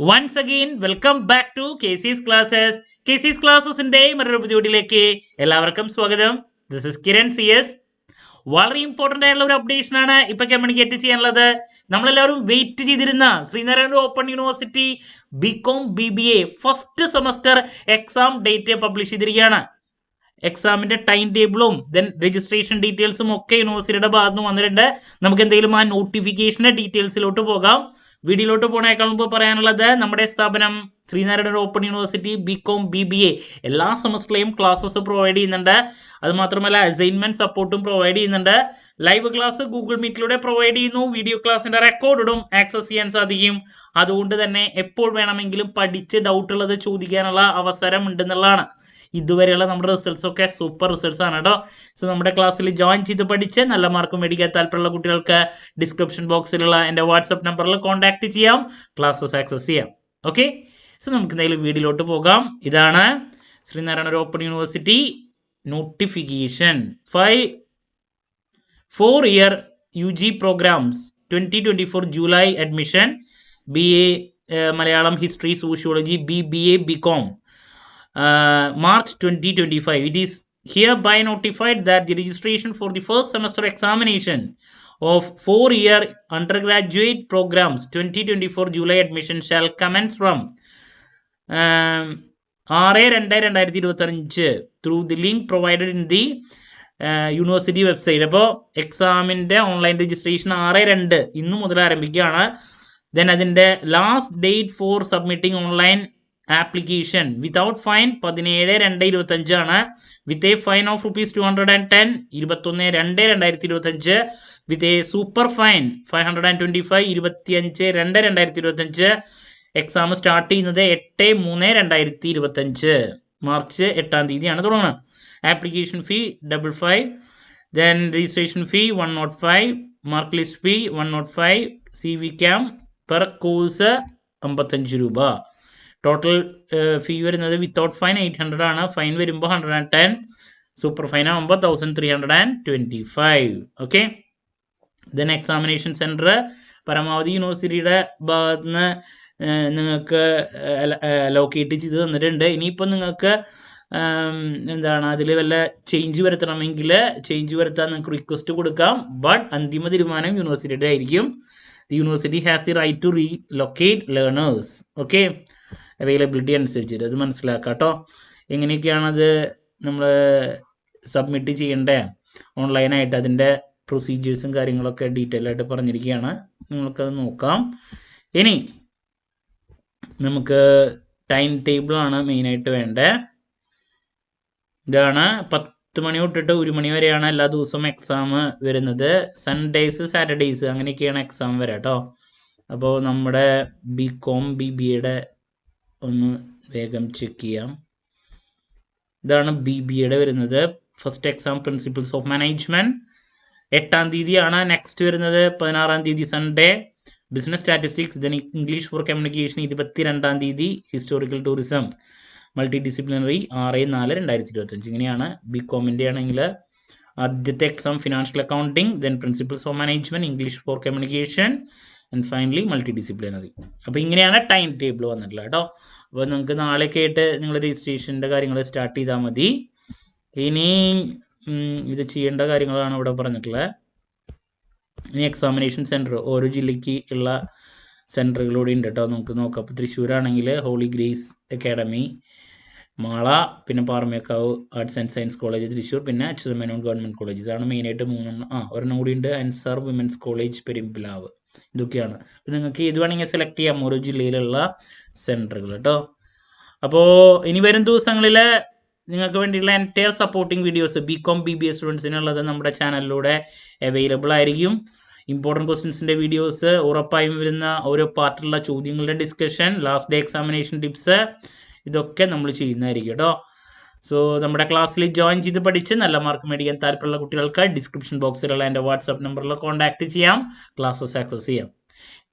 Once again, welcome back to KC's Classes. KC's Classesന്റെ മറ്റൊരു എപ്പിസോഡിലേക്ക് എല്ലാവർക്കും സ്വാഗതം. This is Kiran CS. വളരെ ഇമ്പോർട്ടൻ്റ് ആയിട്ടുള്ള ഒരു അപ്ഡേഷൻ ആണ് ഇപ്പൊ കമ്മ്യൂണിക്കേറ്റ് ചെയ്യാനുള്ളത്. നമ്മളെല്ലാവരും വെയിറ്റ് ചെയ്തിരുന്ന Sreenarayana open university BCom BBA first semester exam date publish ചെയ്തിരിക്കുകയാണ്. എക്സാമിന്റെ ടൈം ടേബിളും ദെൻ രജിസ്ട്രേഷൻ ഡീറ്റെയിൽസും ഒക്കെ യൂണിവേഴ്സിറ്റിയുടെ ഭാഗത്ത് നിന്ന് വന്നിട്ടുണ്ട്. നമുക്ക് എന്തെങ്കിലും ആ നോട്ടിഫിക്കേഷന്റെ ഡീറ്റെയിൽസിലോട്ട് പോകാം. വീഡിയോയിലോട്ട് പോണേക്കാൾ മുമ്പ് പറയാനുള്ളത്, നമ്മുടെ സ്ഥാപനം Sreenarayana open university BCom BBA എല്ലാ സെമസ്റ്ററിലെയും ക്ലാസ്സസ് പ്രൊവൈഡ് ചെയ്യുന്നുണ്ട്. അതുമാത്രമല്ല അസൈൻമെന്റ് സപ്പോർട്ടും പ്രൊവൈഡ് ചെയ്യുന്നുണ്ട്. ലൈവ് ക്ലാസ് ഗൂഗിൾ മീറ്റിലൂടെ പ്രൊവൈഡ് ചെയ്യുന്നു. വീഡിയോ ക്ലാസിന്റെ റെക്കോർഡും ആക്സസ് ചെയ്യാൻ സാധിക്കും. അതുകൊണ്ട് തന്നെ എപ്പോൾ വേണമെങ്കിലും പഠിച്ച് ഡൗട്ട് ഉള്ളത് ചോദിക്കാനുള്ള അവസരം ഉണ്ടെന്നുള്ളതാണ്. ഇതുവരെയുള്ള നമ്മുടെ റിസൾട്ട്സ് ഒക്കെ സൂപ്പർ റിസൾട്ട്സ് ആണ് കേട്ടോ. സോ നമ്മുടെ ക്ലാസ്സിൽ ജോയിൻ ചെയ്ത് പഠിച്ച് നല്ല മാർക്ക് മേടിക്കാൻ താല്പര്യമുള്ള കുട്ടികൾക്ക് ഡിസ്ക്രിപ്ഷൻ ബോക്സിലുള്ള എൻ്റെ വാട്സപ്പ് നമ്പറിൽ കോൺടാക്ട് ചെയ്യാം, ക്ലാസ്സസ് ആക്സസ് ചെയ്യാം. ഓക്കെ, സോ നമുക്ക് എന്തെങ്കിലും വീഡിയോയിലോട്ട് പോകാം. ഇതാണ് Sreenarayana open university notification 4-year UG programmes 2024 July admission BA Malayalam history sociology BBA BCom March 2025. It is hereby notified that the registration for the first semester examination of 4-year undergraduate programs 2024 July admission shall commence from 6/2/2025 through the link provided in the university website. അപ്പോൾ എക്സാമിൻ്റെ online registration 6/2 ഇന്നു മുതൽ ആരംഭിക്കുകയാണ്. Then അതിൻ്റെ last date for submitting online application without fine 17/2/2025 ആണ്. With a fine of ₹210 21/2/2025. With a super fine 525 25/2/2025. Exam start ചെയ്യുന്നത് 8/3/2025 March 8-ാം തീയതിയാണ് തുടങ്ങുന്നത്. Application fee 55. Then registration fee 105. Mark list fee 105. CV cum per course 55 രൂപ. Total ഫീ വരുന്നത് without fine 800 ആണ്. Fine വരുമ്പോൾ 110. Super fine ആകുമ്പോൾ 1325. ഓക്കെ, ദെൻ എക്സാമിനേഷൻ സെൻറ്റർ പരമാവധി യൂണിവേഴ്സിറ്റിയുടെ ഭാഗത്ത് നിന്ന് നിങ്ങൾക്ക് ലൊക്കേറ്റ് ചെയ്ത് തന്നിട്ടുണ്ട്. ഇനിയിപ്പോൾ നിങ്ങൾക്ക് എന്താണ് അതിൽ വല്ല ചേഞ്ച് വരുത്തണമെങ്കിൽ ചേഞ്ച് വരുത്താൻ നിങ്ങൾക്ക് റിക്വസ്റ്റ് കൊടുക്കാം. ബട്ട് അന്തിമ തീരുമാനം യൂണിവേഴ്സിറ്റിയുടെ ആയിരിക്കും. The university has the right to relocate learners. Okay, availability അനുസരിച്ചിട്ട് അത് മനസ്സിലാക്കാം കേട്ടോ. എങ്ങനെയൊക്കെയാണത് നമ്മൾ സബ്മിറ്റ് ചെയ്യേണ്ടത് ഓൺലൈനായിട്ട്, അതിൻ്റെ പ്രൊസീജിയേഴ്സും കാര്യങ്ങളൊക്കെ ഡീറ്റെയിൽ ആയിട്ട് പറഞ്ഞിരിക്കുകയാണ്. നിങ്ങൾക്കത് നോക്കാം. ഇനി നമുക്ക് ടൈം ടേബിളാണ് മെയിനായിട്ട് വേണ്ടത്. ഇതാണ് 10 മണി തൊട്ടിട്ട് 1 മണി വരെയാണ് എല്ലാ ദിവസവും എക്സാം വരുന്നത്. സൺഡേസ് സാറ്റർഡേയ്സ് അങ്ങനെയൊക്കെയാണ് എക്സാം വരാം കേട്ടോ. അപ്പോൾ നമ്മുടെ BCom BBAയുടെ ഒന്ന് വേഗം ചെക്ക് ചെയ്യാം. ഇതാണ് BBAയുടെ വരുന്നത്. First exam principles of management 8-ാം തീയതിയാണ്. നെക്സ്റ്റ് വരുന്നത് 16-ാം തീയതി Sunday. Business statistics then English for communication 22-ാം തീയതി. Historical tourism multi disciplinary 6/4/2025. ഇങ്ങനെയാണ്. BComൻ്റെ ആണെങ്കിൽ ആദ്യത്തെ exam financial accounting, then principles of management, English for communication and finally multi disciplinary. അപ്പോൾ ഇങ്ങനെയാണ് time table വന്നിട്ടുള്ളത് കേട്ടോ. അപ്പോൾ നിങ്ങൾക്ക് നാളെയൊക്കെ ആയിട്ട് നിങ്ങൾ രജിസ്ട്രേഷൻ്റെ കാര്യങ്ങൾ സ്റ്റാർട്ട് ചെയ്താൽ മതി. ഇനി ഇത് ചെയ്യേണ്ട കാര്യങ്ങളാണ് ഇവിടെ പറഞ്ഞിട്ടുള്ളത്. ഇനി എക്സാമിനേഷൻ സെൻറ്റർ ഓരോ ജില്ലയ്ക്ക് ഉള്ള സെൻറ്ററുകളൂടെ ഉണ്ട് കേട്ടോ. നമുക്ക് നോക്കാം. അപ്പോൾ തൃശ്ശൂരാണെങ്കിൽ ഹോളി ഗ്രേസ് അക്കാഡമി മാള, പിന്നെ Paramekkavu arts and science college Thrissur, പിന്നെ അച്യുതമേനോൻ ഗവൺമെൻറ് കോളേജ്. ഇതാണ് മെയിനായിട്ട് 3. ഒരെണ്ണം കൂടി ഉണ്ട്, അൻസാർ വിമൻസ് കോളേജ് പെരുമ്പിലാവ്. ഇതൊക്കെയാണ്. നിങ്ങൾക്ക് ഇത് വേണമെങ്കിൽ സെലക്ട് ചെയ്യാം ഓരോ ജില്ലയിലുള്ള സെൻറ്ററുകൾ കേട്ടോ. അപ്പോൾ ഇനി വരും ദിവസങ്ങളിൽ നിങ്ങൾക്ക് വേണ്ടിയുള്ള entire supporting videos BCom BBA സ്റ്റുഡൻസിനുള്ളത് നമ്മുടെ ചാനലിലൂടെ അവൈലബിൾ ആയിരിക്കും. ഇമ്പോർട്ടൻറ്റ് ക്വസ്റ്റ്യൻസിൻ്റെ വീഡിയോസ്, ഉറപ്പായും വരുന്ന ഓരോ പാർട്ടിലുള്ള ചോദ്യങ്ങളുടെ discussion, last day examination tips, ഇതൊക്കെ നമ്മൾ ചെയ്യുന്നതായിരിക്കും കേട്ടോ. സോ നമ്മുടെ ക്ലാസ്സിൽ ജോയിൻ ചെയ്ത് പഠിച്ച് നല്ല മാർക്ക് മേടിക്കാൻ താല്പര്യമുള്ള കുട്ടികൾക്ക് ഡിസ്ക്രിപ്ഷൻ ബോക്സിലുള്ള എൻ്റെ വാട്സാപ്പ് നമ്പറിൽ കോൺടാക്ട് ചെയ്യാം, ക്ലാസ്സസ് ആക്സസ് ചെയ്യാം.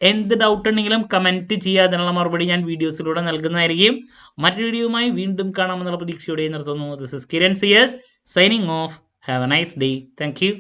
എന്ത് ഡൗട്ട് ഉണ്ടെങ്കിലും കമൻറ്റ് ചെയ്യുക. അതിനുള്ള മറുപടി ഞാൻ വീഡിയോസിലൂടെ നൽകുന്നതായിരിക്കും. മറ്റൊരു വീഡിയോയുമായി വീണ്ടും കാണാമെന്നുള്ള പ്രതീക്ഷയോടെ നിർത്തുന്നു. This is Kiran CS signing off. Have a nice day. Thank U.